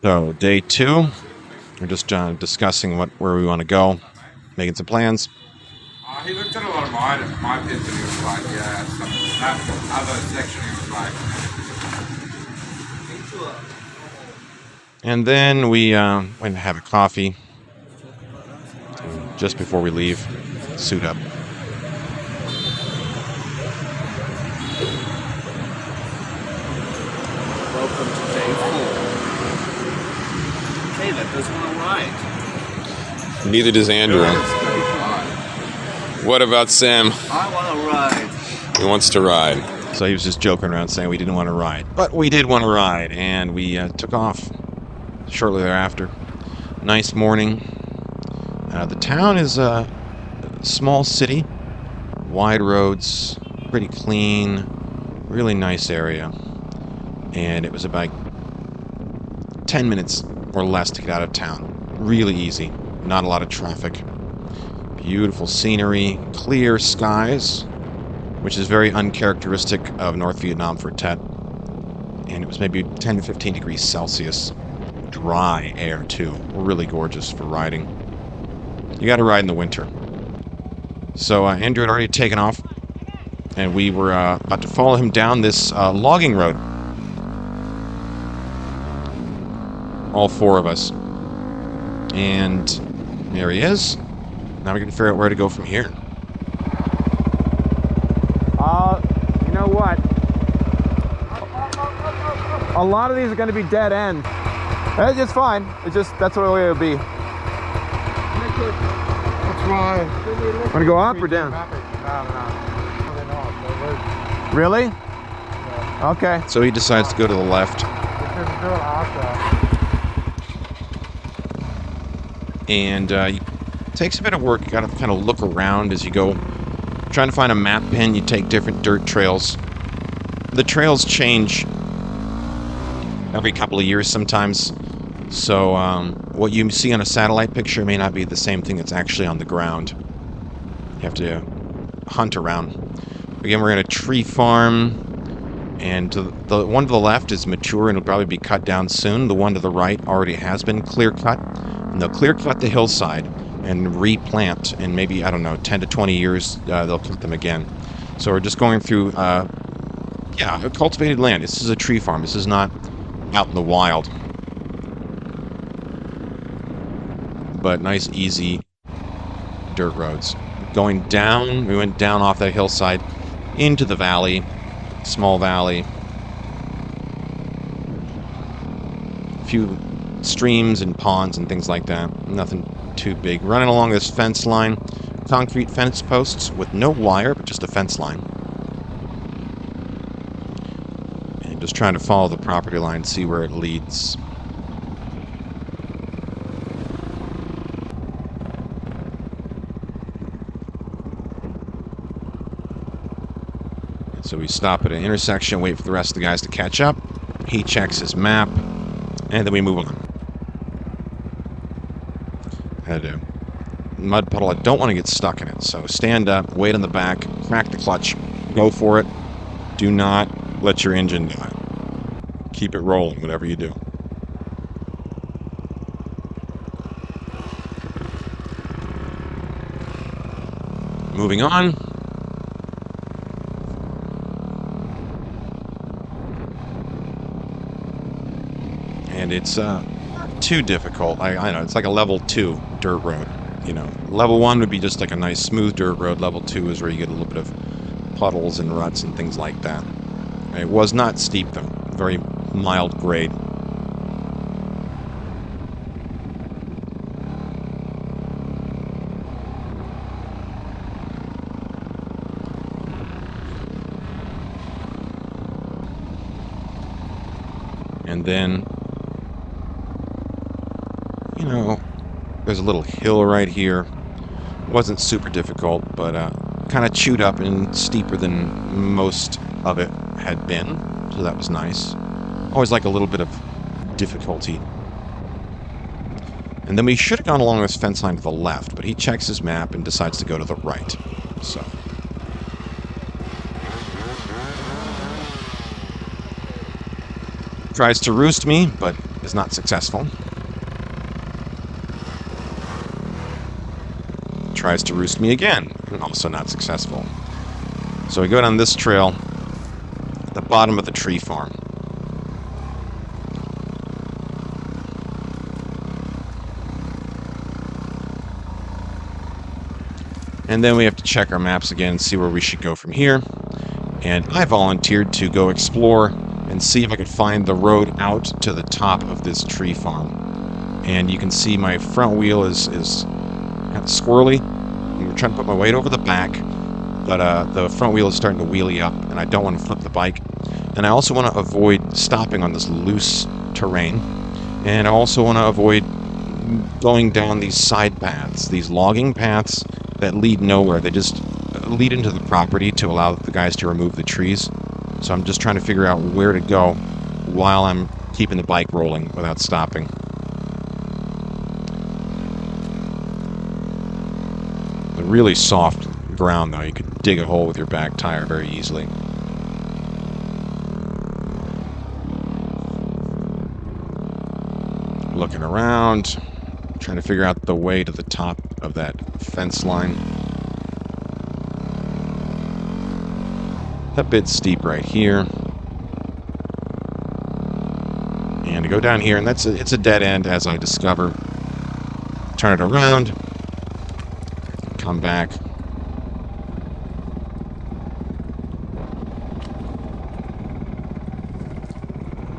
So, day 2, we're just discussing where we want to go, making some plans. He looked at a lot of my pits and he was like, yeah, that other section he was like. And then we went to have a coffee just before we leave, suit up. Welcome to day 4. Caleb doesn't want to ride. Neither does Andrew. What about Sam? I want to ride. He wants to ride. So he was just joking around saying we didn't want to ride. But we did want to ride, and we took off shortly thereafter. Nice morning. The town is a small city. Wide roads, pretty clean, really nice area. And it was about 10 minutes or less to get out of town. Really easy. Not a lot of traffic. Beautiful scenery, clear skies, which is very uncharacteristic of North Vietnam for Tet. And it was maybe 10 to 15 degrees Celsius. Dry air, too. Really gorgeous for riding. You got to ride in the winter. So Andrew had already taken off, and we were about to follow him down this logging road. All 4 of us. And there he is. Now we can figure out where to go from here. You know what? A lot of these are going to be dead end. It's fine. It's just, that's what it'll be. Let's ride. Want to go up or down? No. Really? Yeah. Okay. So he decides to go to the left. And it takes a bit of work. You got to kind of look around as you go. Trying to find a map pin, you take different dirt trails. The trails change every couple of years sometimes. So what you see on a satellite picture may not be the same thing that's actually on the ground. You have to hunt around. Again, we're in a tree farm. And the one to the left is mature and will probably be cut down soon. The one to the right already has been clear cut. And they'll clear cut the hillside and replant in maybe, I don't know, 10 to 20 years, they'll cut them again. So we're just going through, cultivated land. This is a tree farm. This is not out in the wild. But nice, easy dirt roads. Going down, we went down off that hillside into the valley, small valley. A few streams and ponds and things like that. Nothing too big. Running along this fence line, concrete fence posts with no wire, but just a fence line. And just trying to follow the property line, see where it leads. So we stop at an intersection, wait for the rest of the guys to catch up. He checks his map, and then we move on. Had a mud puddle. I don't want to get stuck in it, so stand up, wait on the back, crack the clutch, go for it. Do not let your engine die. Keep it rolling, whatever you do. Moving on. And it's too difficult. I know, it's like a level 2 dirt road. You know, level 1 would be just like a nice smooth dirt road. Level 2 is where you get a little bit of puddles and ruts and things like that. It was not steep though, very mild grade. And then, you know, there's a little hill right here. Wasn't super difficult, but kind of chewed up and steeper than most of it had been. So that was nice. Always like a little bit of difficulty. And then we should have gone along this fence line to the left, but he checks his map and decides to go to the right. So tries to roost me, but is not successful. Tries to roost me again, and also not successful. So we go down this trail at the bottom of the tree farm. And then we have to check our maps again and see where we should go from here. And I volunteered to go explore and see if I could find the road out to the top of this tree farm. And you can see my front wheel is kind of squirrely. I'm trying to put my weight over the back, but the front wheel is starting to wheelie up, and I don't want to flip the bike. And I also want to avoid stopping on this loose terrain. And I also want to avoid going down these side paths, these logging paths that lead nowhere. They just lead into the property to allow the guys to remove the trees. So I'm just trying to figure out where to go while I'm keeping the bike rolling without stopping. The really soft ground, though, you could dig a hole with your back tire very easily. Looking around, trying to figure out the way to the top of that fence line. A bit steep right here. And to go down here, and it's a dead end, as I discover. Turn it around. Come back.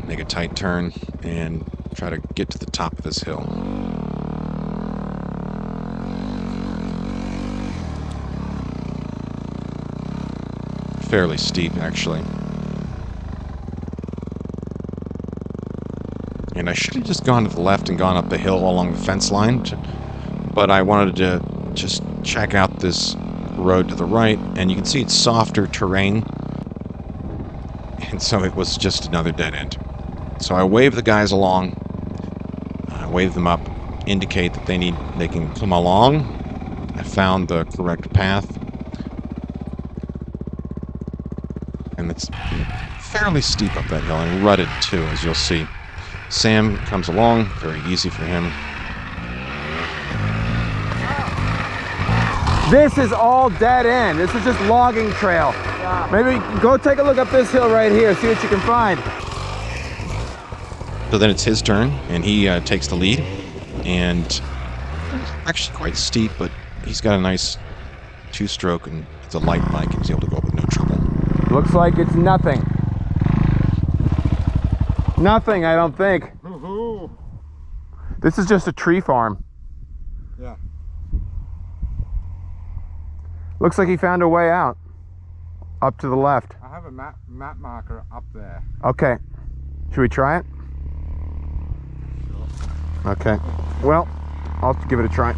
Make a tight turn and try to get to the top of this hill. Fairly steep, actually. And I should have just gone to the left and gone up the hill along the fence line, but I wanted to just check out this road to the right, and you can see it's softer terrain, and so it was just another dead end. So I wave the guys along, I wave them up, indicate that they can come along. I found the correct path. And it's fairly steep up that hill, and rutted too, as you'll see. Sam comes along, very easy for him. This is all dead end. This is just logging trail. Maybe go take a look up this hill right here, see what you can find. So then it's his turn, and he takes the lead. And actually quite steep, but he's got a nice two-stroke, and it's a light bike, and he's able to go up with no trouble. Looks like it's nothing. Nothing, I don't think. This is just a tree farm. Yeah. Looks like he found a way out. Up to the left. I have a map marker up there. Okay. Should we try it? Okay. Well, I'll give it a try.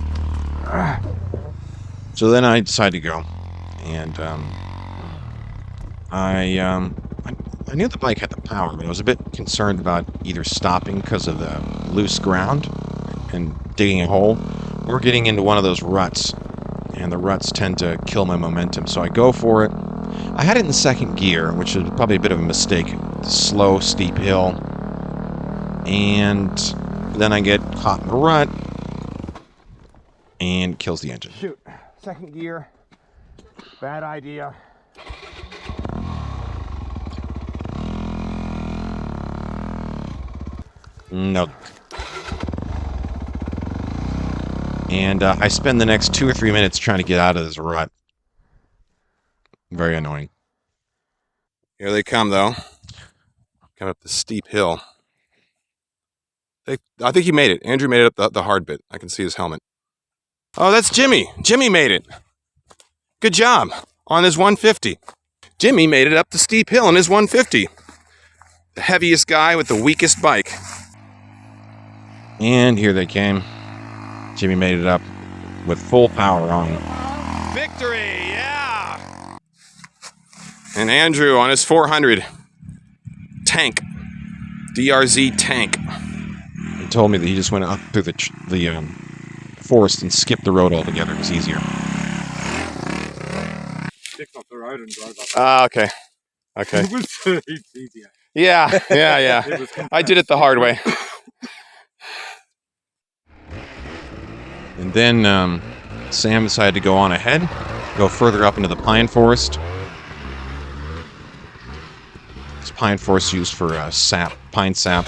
So then I decide to go, and I knew the bike had the power, but I was a bit concerned about either stopping because of the loose ground and digging a hole, or getting into one of those ruts, and the ruts tend to kill my momentum. So I go for it. I had it in second gear, which is probably a bit of a mistake. Slow, steep hill, and then I get caught in the rut and kills the engine. Shoot. Second gear. Bad idea. No. And I spend the next 2 or 3 minutes trying to get out of this rut. Very annoying. Here they come, though. Coming up the steep hill. I think he made it. Andrew made it up the hard bit. I can see his helmet. Oh, that's Jimmy. Jimmy made it. Good job on his 150. Jimmy made it up the steep hill on his 150. The heaviest guy with the weakest bike. And here they came. Jimmy made it up with full power on. Victory, yeah! And Andrew on his 400 tank, DRZ tank. He told me that he just went up through the forest and skipped the road altogether. It was easier. Stick off the road and drove up. Ah, okay. Okay. It was easier. Yeah. I did it the hard way. And then Sam decided to go on ahead, go further up into the pine forest. This pine forest used for sap, pine sap.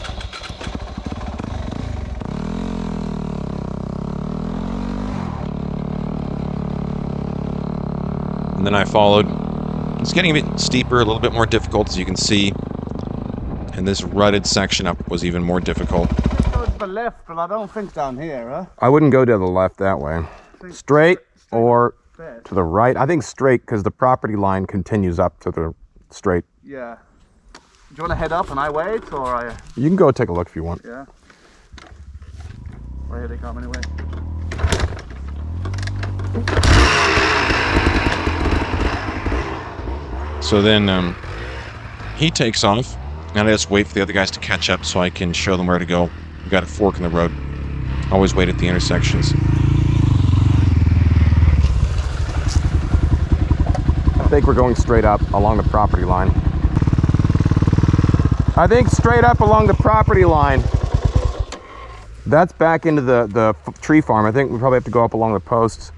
And then I followed. It's getting a bit steeper, a little bit more difficult, as you can see. And this rutted section up was even more difficult. Go to the left, but I don't think down here, huh? I wouldn't go to the left that way. Straight or to the right. I think straight because the property line continues up to the straight. Yeah. Do you want to head up and I wait, or I... You can go take a look if you want. Yeah. Well, here they come anyway. So then he takes off, and I just wait for the other guys to catch up so I can show them where to go. We've got a fork in the road. Always wait at the intersections. I think we're going straight up along the property line. I think straight up along the property line. That's back into the tree farm. I think we probably have to go up along the posts.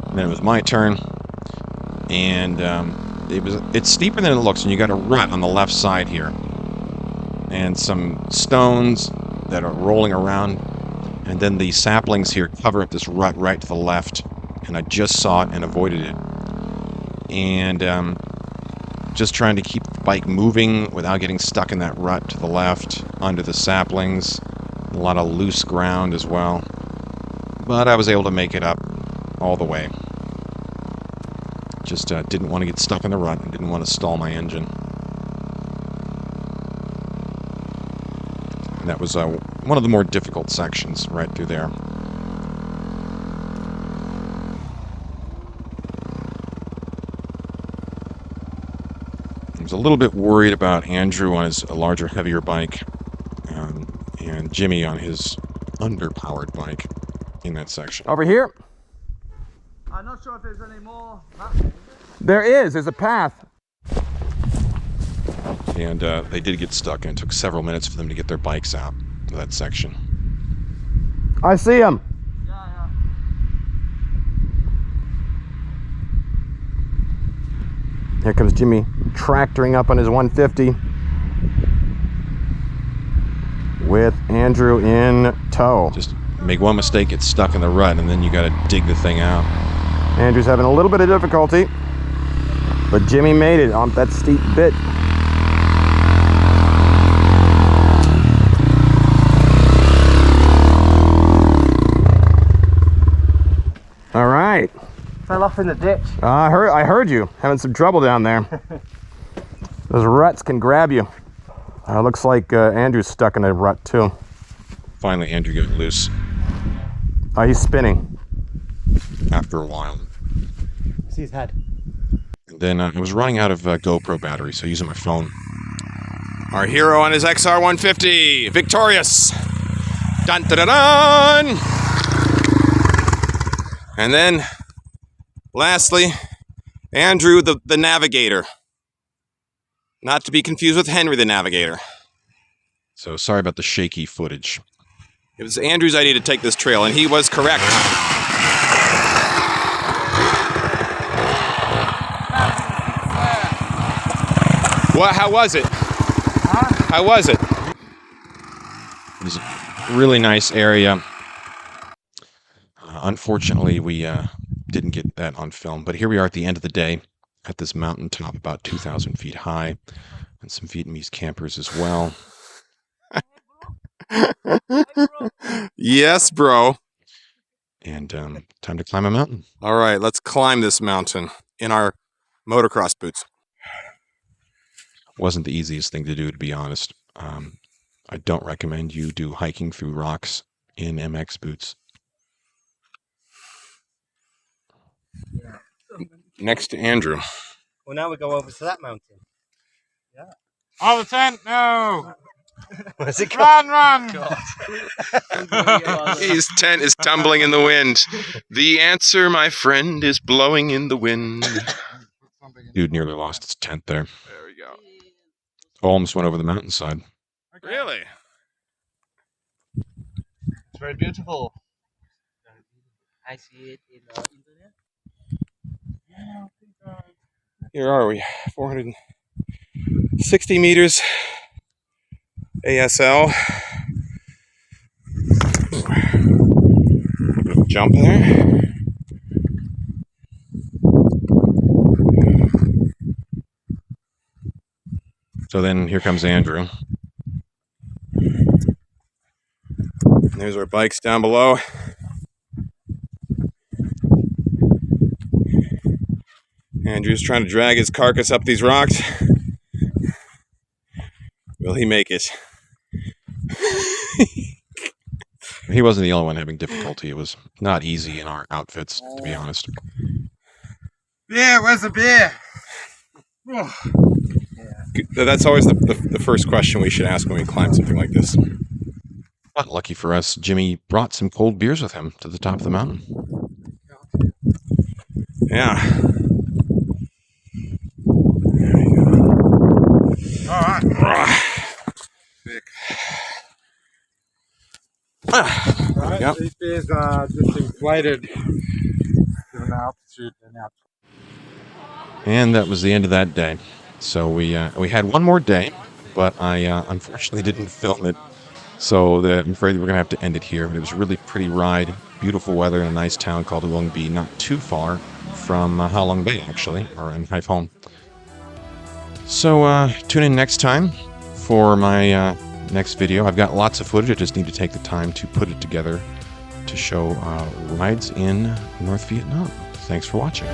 And then it was my turn. And it's steeper than it looks, and you got a rut on the left side here. And some stones that are rolling around. And then the saplings here cover up this rut right to the left. And I just saw it and avoided it. And just trying to keep the bike moving without getting stuck in that rut to the left, under the saplings. A lot of loose ground as well. But I was able to make it up all the way. Just didn't want to get stuck in the rut and didn't want to stall my engine. And that was one of the more difficult sections right through there. I was a little bit worried about Andrew on his larger, heavier bike, and Jimmy on his underpowered bike in that section. Over here. I'm not sure if there's any more. There is. There's a path. And they did get stuck, and it took several minutes for them to get their bikes out of that section. I see him. Yeah. Here comes Jimmy tractoring up on his 150 with Andrew in tow. Just make one mistake, get stuck in the rut, and then you got to dig the thing out. Andrew's having a little bit of difficulty, but Jimmy made it on that steep bit. All right. Fell off in the ditch. I heard you having some trouble down there. Those ruts can grab you. Looks like Andrew's stuck in a rut too. Finally, Andrew got loose He's spinning. after a while. See his head. And then I was running out of GoPro battery, so using my phone. Our hero on his XR150, victorious! Dun dun dun dun! And then, lastly, Andrew the Navigator. Not to be confused with Henry the Navigator. So sorry about the shaky footage. It was Andrew's idea to take this trail, and he was correct. What? How was it? How was it? It was a really nice area. Unfortunately, we didn't get that on film, but here we are at the end of the day at this mountaintop about 2,000 feet high, and some Vietnamese campers as well. Yes, bro. And time to climb a mountain. All right, let's climb this mountain in our motocross boots. Wasn't the easiest thing to do, to be honest. I don't recommend you do hiking through rocks in MX boots. Next to Andrew. Well, now we go over to that mountain. Yeah. Oh, the tent! No! Where's it going? Run! His tent is tumbling in the wind. The answer, my friend, is blowing in the wind. Dude nearly lost his tent there. There we go. Almost went over the mountainside. Really? It's very beautiful. I see it in internet. Here are we, 460 meters ASL. Jump there. So then here comes Andrew. There's our bikes down below. Andrew's trying to drag his carcass up these rocks. Will he make it? He wasn't the only one having difficulty. It was not easy in our outfits, to be honest. Beer, where's the beer? That's always the first question we should ask when we climb something like this. But lucky for us, Jimmy brought some cold beers with him to the top of the mountain. Yeah. Alright. Sick. Right, Yep. these beers are just inflated given the altitude and And that was the end of that day. So we had one more day, but I unfortunately didn't film it. So I'm afraid we're going to have to end it here. But it was a really pretty ride, beautiful weather in a nice town called Uong Bi, not too far from Uong Bi, actually, or in Haiphong. So tune in next time for my next video. I've got lots of footage. I just need to take the time to put it together to show rides in North Vietnam. Thanks for watching.